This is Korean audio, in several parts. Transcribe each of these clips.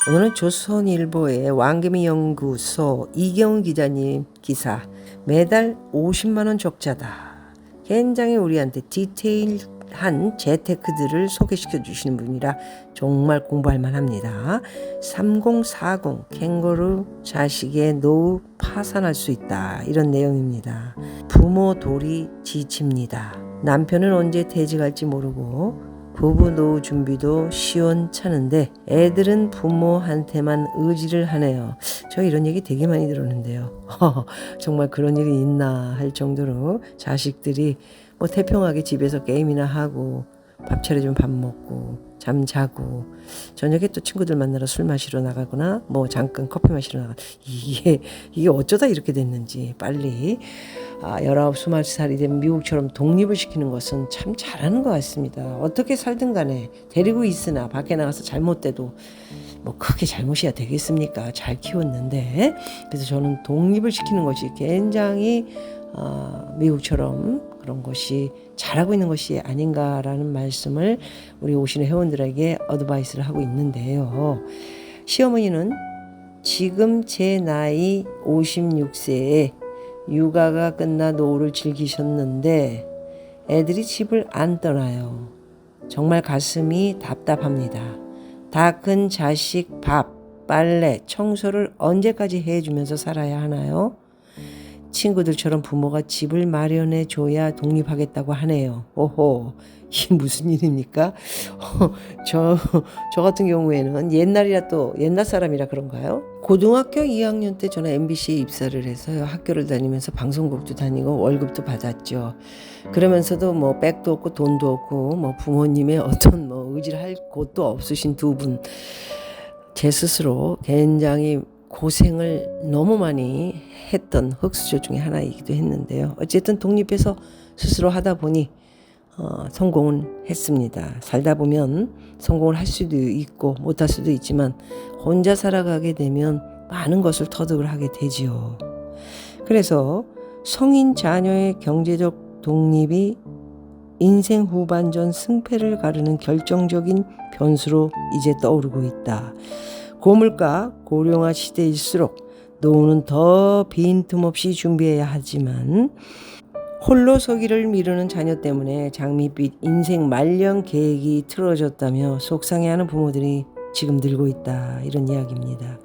오늘은 조선일보의 왕개미 연구소 이경훈 기자님 기사 매달 50만 원 적자다. 굉장히 우리한테 디테일한 재테크들을 소개시켜 주시는 분이라 정말 공부할 만합니다. 3040 캥거루 자식의 노후 파산할 수 있다. 이런 내용입니다. 부모 돌이 지칩니다. 남편은 언제 퇴직할지 모르고 부부 노후 준비도 시원찮은데 애들은 부모한테만 의지를 하네요. 저 이런 얘기 되게 많이 들었는데요. 정말 그런 일이 있나 할 정도로 자식들이 뭐 태평하게 집에서 게임이나 하고 밥 차려주면 밥 먹고 잠 자고 저녁에 또 친구들 만나러 술 마시러 나가거나 뭐 잠깐 커피 마시러 나가. 이게 어쩌다 이렇게 됐는지 빨리 19, 20살이 되면 미국처럼 독립을 시키는 것은 참 잘하는 것 같습니다. 어떻게 살든 간에 데리고 있으나 밖에 나가서 잘못돼도 뭐 크게 잘못이야 되겠습니까? 잘 키웠는데. 그래서 저는 독립을 시키는 것이 굉장히 미국처럼 그런 것이 잘하고 있는 것이 아닌가라는 말씀을 우리 오시는 회원들에게 어드바이스를 하고 있는데요. 시어머니는 지금 제 나이 56세에 육아가 끝나 노후를 즐기셨는데 애들이 집을 안 떠나요. 정말 가슴이 답답합니다. 다 큰 자식 밥, 빨래, 청소를 언제까지 해주면서 살아야 하나요? 친구들처럼 부모가 집을 마련해 줘야 독립하겠다고 하네요. 오호, 이게 무슨 일입니까? 저 같은 경우에는 옛날이라 또 옛날 사람이라 그런가요? 고등학교 2학년 때 저는 MBC에 입사를 해서요. 학교를 다니면서 방송국도 다니고 월급도 받았죠. 그러면서도 뭐 백도 없고 돈도 없고 뭐 부모님의 어떤 뭐 의지를 할 곳도 없으신 두 분, 제 스스로 굉장히 고생을 너무 많이 했던 흑수저 중에 하나이기도 했는데요. 어쨌든 독립해서 스스로 하다 보니 성공은 했습니다. 살다 보면 성공을 할 수도 있고 못할 수도 있지만 혼자 살아가게 되면 많은 것을 터득을 하게 되지요. 그래서 성인 자녀의 경제적 독립이 인생 후반전 승패를 가르는 결정적인 변수로 이제 떠오르고 있다. 고물가, 고령화 시대일수록 노후는 더 빈틈없이 준비해야 하지만 홀로 서기를 미루는 자녀 때문에 장밋빛 인생 말년 계획이 틀어졌다며 속상해하는 부모들이 지금 늘고 있다. 이런 이야기입니다.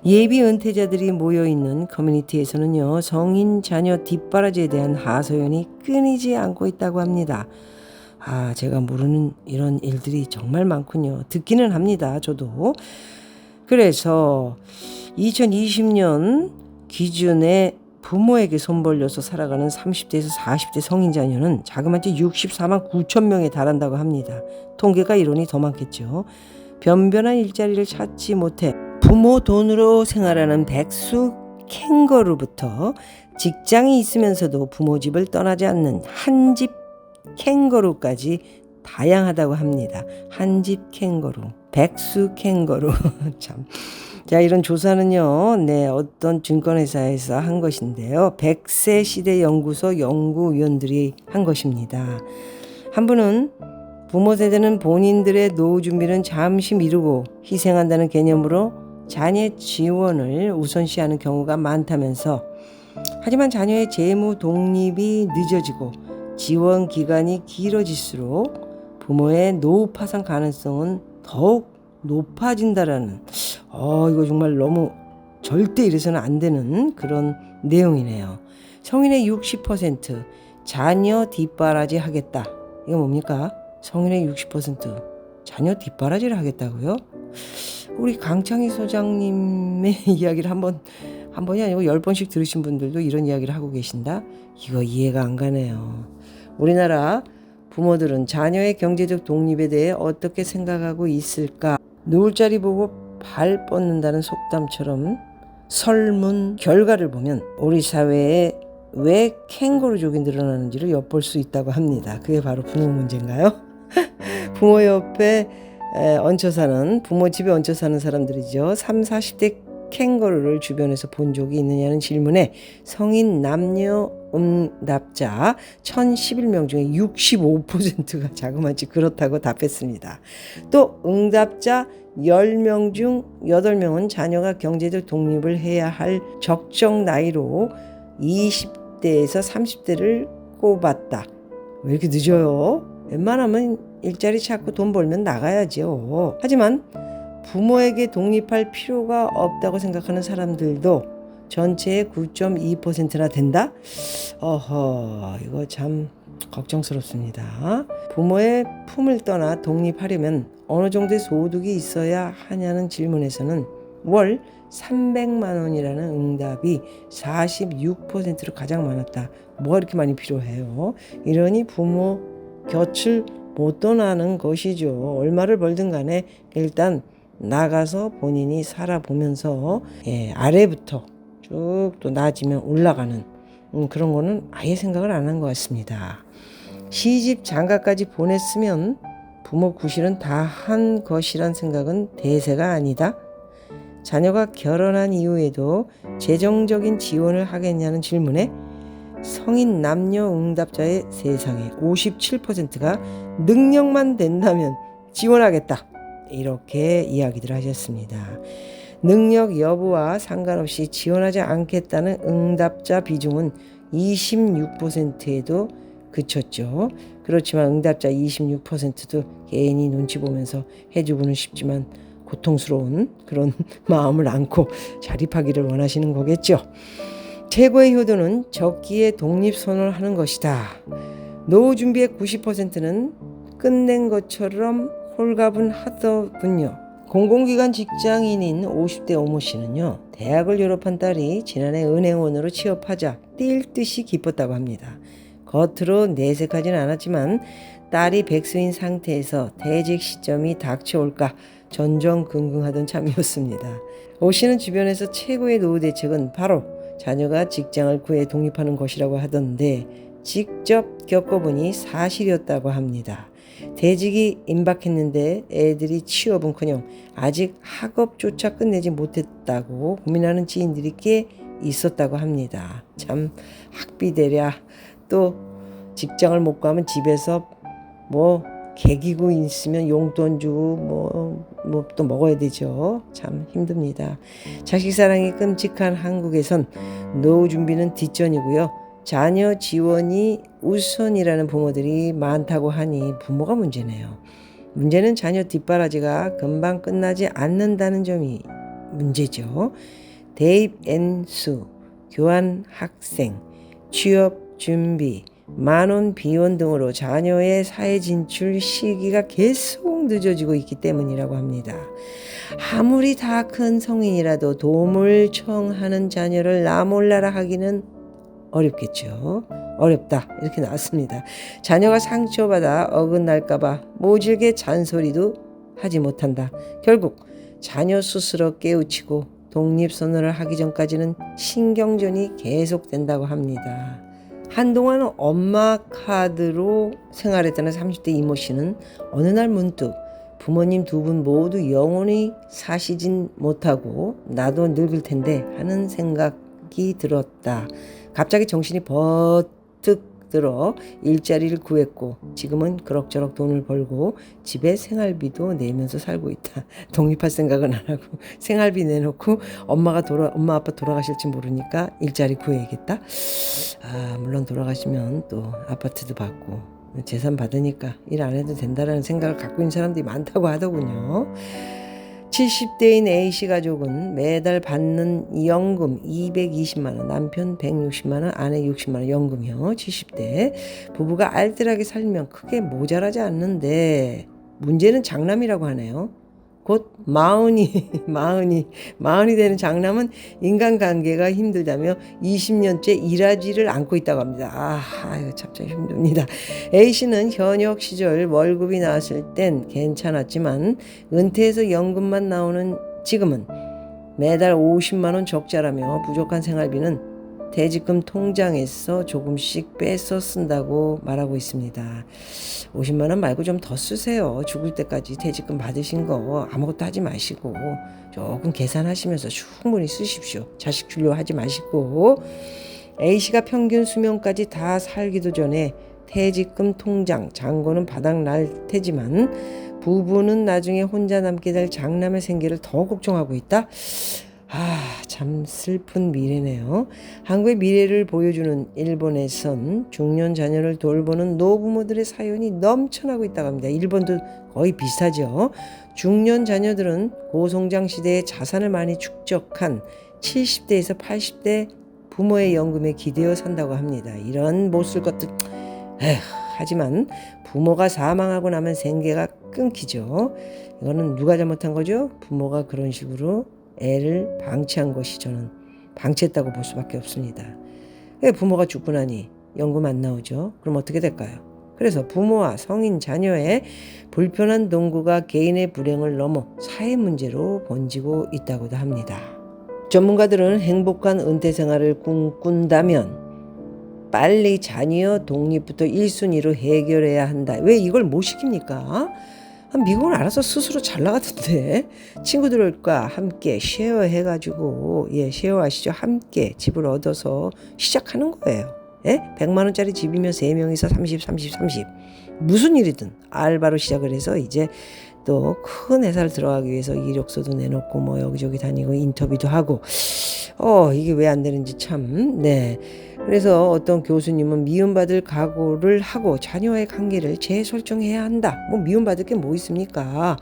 예비 은퇴자들이 모여있는 커뮤니티에서는요. 성인 자녀 뒷바라지에 대한 하소연이 끊이지 않고 있다고 합니다. 제가 모르는 이런 일들이 정말 많군요. 듣기는 합니다. 저도. 그래서 2020년 기준에 부모에게 손 벌려서 살아가는 30대에서 40대 성인 자녀는 자그마치 64만 9천 명에 달한다고 합니다. 통계가 이러니 더 많겠죠. 변변한 일자리를 찾지 못해 부모 돈으로 생활하는 백수 캥거루부터 직장이 있으면서도 부모 집을 떠나지 않는 한집 캥거루까지 다양하다고 합니다. 한집 캥거루, 백수 캥거루. 참. 자, 이런 조사는요, 어떤 증권회사에서 한 것인데요. 100세 시대 연구소 연구위원들이 한 것입니다. 한 분은 부모 세대는 본인들의 노후 준비는 잠시 미루고 희생한다는 개념으로 자녀 지원을 우선시하는 경우가 많다면서, 하지만 자녀의 재무 독립이 늦어지고 지원 기간이 길어질수록 부모의 노후 파산 가능성은 더욱 높아진다라는, 이거 정말 너무 절대 이래서는 안 되는 그런 내용이네요. 성인의 60% 자녀 뒷바라지 하겠다. 이거 뭡니까? 성인의 60% 자녀 뒷바라지를 하겠다고요? 우리 강창희 소장님의 이야기를 한 번이 아니고 10번씩 들으신 분들도 이런 이야기를 하고 계신다? 이거 이해가 안 가네요. 우리나라 부모들은 자녀의 경제적 독립에 대해 어떻게 생각하고 있을까? 누울 자리 보고 발 뻗는다는 속담처럼 설문 결과를 보면 우리 사회에 왜 캥거루족이 늘어나는지를 엿볼 수 있다고 합니다. 그게 바로 부모 문제인가요? 부모 옆에 얹혀 사는, 부모 집에 얹혀 사는 사람들이죠. 30, 40대 캥거루를 주변에서 본 적이 있느냐는 질문에 성인 남녀 응답자 1011명 중에 65%가 자그마치 그렇다고 답했습니다. 또 응답자 10명 중 8명은 자녀가 경제적 독립을 해야 할 적정 나이로 20대에서 30대를 꼽았다. 왜 이렇게 늦어요? 웬만하면 일자리 찾고 돈 벌면 나가야죠. 하지만 부모에게 독립할 필요가 없다고 생각하는 사람들도 전체의 9.2%나 된다? 이거 참 걱정스럽습니다. 부모의 품을 떠나 독립하려면 어느 정도의 소득이 있어야 하냐는 질문에서는 월 300만 원이라는 응답이 46%로 가장 많았다. 뭐가 이렇게 많이 필요해요? 이러니 부모 곁을 못 떠나는 것이죠. 얼마를 벌든 간에 일단 나가서 본인이 살아보면서 아래부터 쭉 또 나아지면 올라가는 그런 거는 아예 생각을 안 한 것 같습니다. 시집 장가까지 보냈으면 부모 구실은 다 한 것이란 생각은 대세가 아니다. 자녀가 결혼한 이후에도 재정적인 지원을 하겠냐는 질문에 성인 남녀 응답자의 세상에 57%가 능력만 된다면 지원하겠다. 이렇게 이야기들 하셨습니다. 능력 여부와 상관없이 지원하지 않겠다는 응답자 비중은 26%에도 그쳤죠. 그렇지만 응답자 26%도 개인이 눈치 보면서 해주고는 싶지만 고통스러운 그런 마음을 안고 자립하기를 원하시는 거겠죠. 최고의 효도는 적기에 독립선언을 하는 것이다. 노후 준비의 90%는 끝낸 것처럼 홀가분하더군요. 공공기관 직장인인 50대 오모 씨는요, 대학을 졸업한 딸이 지난해 은행원으로 취업하자 뛸 듯이 기뻤다고 합니다. 겉으로 내색하지는 않았지만 딸이 백수인 상태에서 퇴직 시점이 닥쳐올까 전전긍긍하던 참이었습니다. 오 씨는 주변에서 최고의 노후 대책은 바로 자녀가 직장을 구해 독립하는 것이라고 하던데 직접 겪어보니 사실이었다고 합니다. 퇴직이 임박했는데 애들이 취업은커녕 아직 학업조차 끝내지 못했다고 고민하는 지인들이 꽤 있었다고 합니다. 참 학비대랴 또 직장을 못 가면 집에서 개기고 있으면 용돈 주고 또 먹어야 되죠. 참 힘듭니다. 자식 사랑이 끔찍한 한국에선 노후 준비는 뒷전이고요. 자녀 지원이 우선이라는 부모들이 많다고 하니 부모가 문제네요. 문제는 자녀 뒷바라지가 금방 끝나지 않는다는 점이 문제죠. 대입 N수, 교환 학생, 취업 준비, 만원 비원 등으로 자녀의 사회 진출 시기가 계속 늦어지고 있기 때문이라고 합니다. 아무리 다 큰 성인이라도 도움을 청하는 자녀를 나 몰라라 하기는 어렵겠죠. 어렵다 이렇게 나왔습니다. 자녀가 상처받아 어긋날까봐 모질게 잔소리도 하지 못한다. 결국 자녀 스스로 깨우치고 독립선언을 하기 전까지는 신경전이 계속된다고 합니다. 한동안 엄마 카드로 생활했다는 30대 이모 씨는 어느 날 문득 부모님 두 분 모두 영원히 사시진 못하고 나도 늙을 텐데 하는 생각이 들었다. 갑자기 정신이 버뜩 들어 일자리를 구했고 지금은 그럭저럭 돈을 벌고 집에 생활비도 내면서 살고 있다. 독립할 생각은 안 하고 생활비 내놓고 엄마 아빠 돌아가실지 모르니까 일자리 구해야겠다. 물론 돌아가시면 또 아파트도 받고 재산 받으니까 일 안 해도 된다라는 생각을 갖고 있는 사람들이 많다고 하더군요. 70대인 A씨 가족은 매달 받는 연금 220만 원, 남편 160만 원, 아내 60만 원 연금이요. 70대. 부부가 알뜰하게 살면 크게 모자라지 않는데 문제는 장남이라고 하네요. 곧 마흔이 되는 장남은 인간관계가 힘들다며 20년째 일하지를 않고 있다고 합니다. 이거 참 힘듭니다. A씨는 현역 시절 월급이 나왔을 땐 괜찮았지만 은퇴해서 연금만 나오는 지금은 매달 50만 원 적자라며 부족한 생활비는 퇴직금 통장에서 조금씩 빼서 쓴다고 말하고 있습니다. 50만 원 말고 좀 더 쓰세요. 죽을 때까지 퇴직금 받으신 거 아무것도 하지 마시고 조금 계산하시면서 충분히 쓰십시오. 자식 주려 하지 마시고. A씨가 평균 수명까지 다 살기도 전에 퇴직금 통장, 잔고는 바닥 날 테지만 부부는 나중에 혼자 남게 될 장남의 생계를 더 걱정하고 있다. 참 슬픈 미래네요. 한국의 미래를 보여주는 일본에선 중년 자녀를 돌보는 노부모들의 사연이 넘쳐나고 있다고 합니다. 일본도 거의 비슷하죠. 중년 자녀들은 고성장 시대에 자산을 많이 축적한 70대에서 80대 부모의 연금에 기대어 산다고 합니다. 이런 못 쓸 것들 하지만 부모가 사망하고 나면 생계가 끊기죠. 이거는 누가 잘못한 거죠? 부모가 그런 식으로 애를 방치한 것이 저는 방치했다고 볼 수밖에 없습니다. 부모가 죽고 나니 연금 안 나오죠. 그럼 어떻게 될까요? 그래서 부모와 성인 자녀의 불편한 동거가 개인의 불행을 넘어 사회 문제로 번지고 있다고도 합니다. 전문가들은 행복한 은퇴 생활을 꿈꾼다면 빨리 자녀 독립부터 1순위로 해결해야 한다. 왜 이걸 못 시킵니까? 미국은 알아서 스스로 잘 나가던데 친구들과 함께 쉐어해가지고 쉐어 아시죠? 함께 집을 얻어서 시작하는 거예요. 100만 원짜리 집이면 3명이서 30 무슨 일이든 알바로 시작을 해서 이제 또 큰 회사를 들어가기 위해서 이력서도 내놓고 뭐 여기저기 다니고 인터뷰도 하고 이게 왜 안 되는지 참. 그래서 어떤 교수님은 미움받을 각오를 하고 자녀의 관계를 재설정해야 한다. 미움받을 게 뭐 있습니까?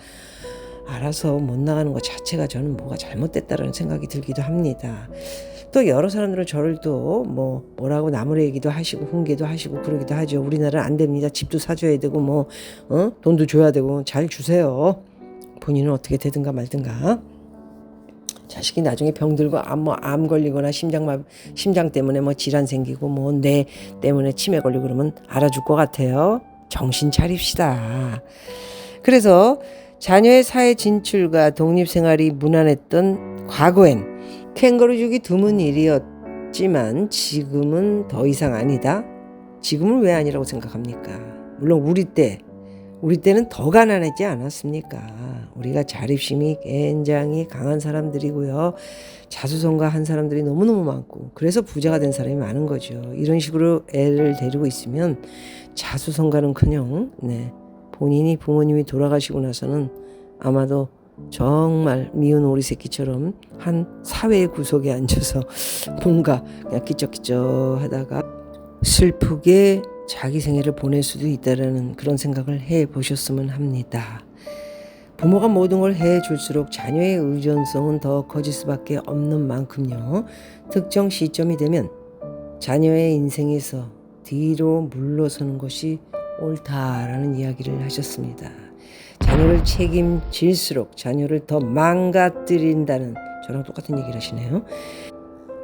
알아서 못 나가는 것 자체가 저는 뭐가 잘못됐다라는 생각이 들기도 합니다. 또 여러 사람들은 저를 또 뭐라고 나무래기도 하시고 훈계도 하시고 그러기도 하죠. 우리나라는 안 됩니다. 집도 사줘야 되고 돈도 줘야 되고 잘 주세요. 본인은 어떻게 되든가 말든가. 자식이 나중에 병들고 암 걸리거나 심장 때문에 질환 생기고 뇌 때문에 치매 걸리고 그러면 알아줄 것 같아요. 정신 차립시다. 그래서 자녀의 사회 진출과 독립생활이 무난했던 과거엔 캥거루족이 드문 일이었지만 지금은 더 이상 아니다. 지금은 왜 아니라고 생각합니까? 물론 우리 때는 더 가난하지 않았습니까? 우리가 자립심이 굉장히 강한 사람들이고요. 자수성가한 사람들이 너무너무 많고 그래서 부자가 된 사람이 많은 거죠. 이런 식으로 애를 데리고 있으면 자수성가는커녕 본인이 부모님이 돌아가시고 나서는 아마도 정말 미운 오리새끼처럼 한 사회의 구석에 앉아서 뭔가 그냥 끼적끼적 하다가 슬프게 자기 생애를 보낼 수도 있다라는 그런 생각을 해보셨으면 합니다. 부모가 모든 걸 해줄수록 자녀의 의존성은 더 커질 수밖에 없는 만큼요. 특정 시점이 되면 자녀의 인생에서 뒤로 물러서는 것이 옳다라는 이야기를 하셨습니다. 자녀를 책임질수록 자녀를 더 망가뜨린다는 저랑 똑같은 얘기를 하시네요.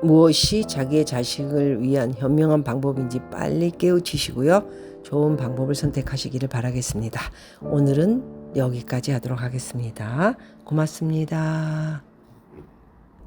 무엇이 자기의 자식을 위한 현명한 방법인지 빨리 깨우치시고요. 좋은 방법을 선택하시기를 바라겠습니다. 오늘은 여기까지 하도록 하겠습니다. 고맙습니다.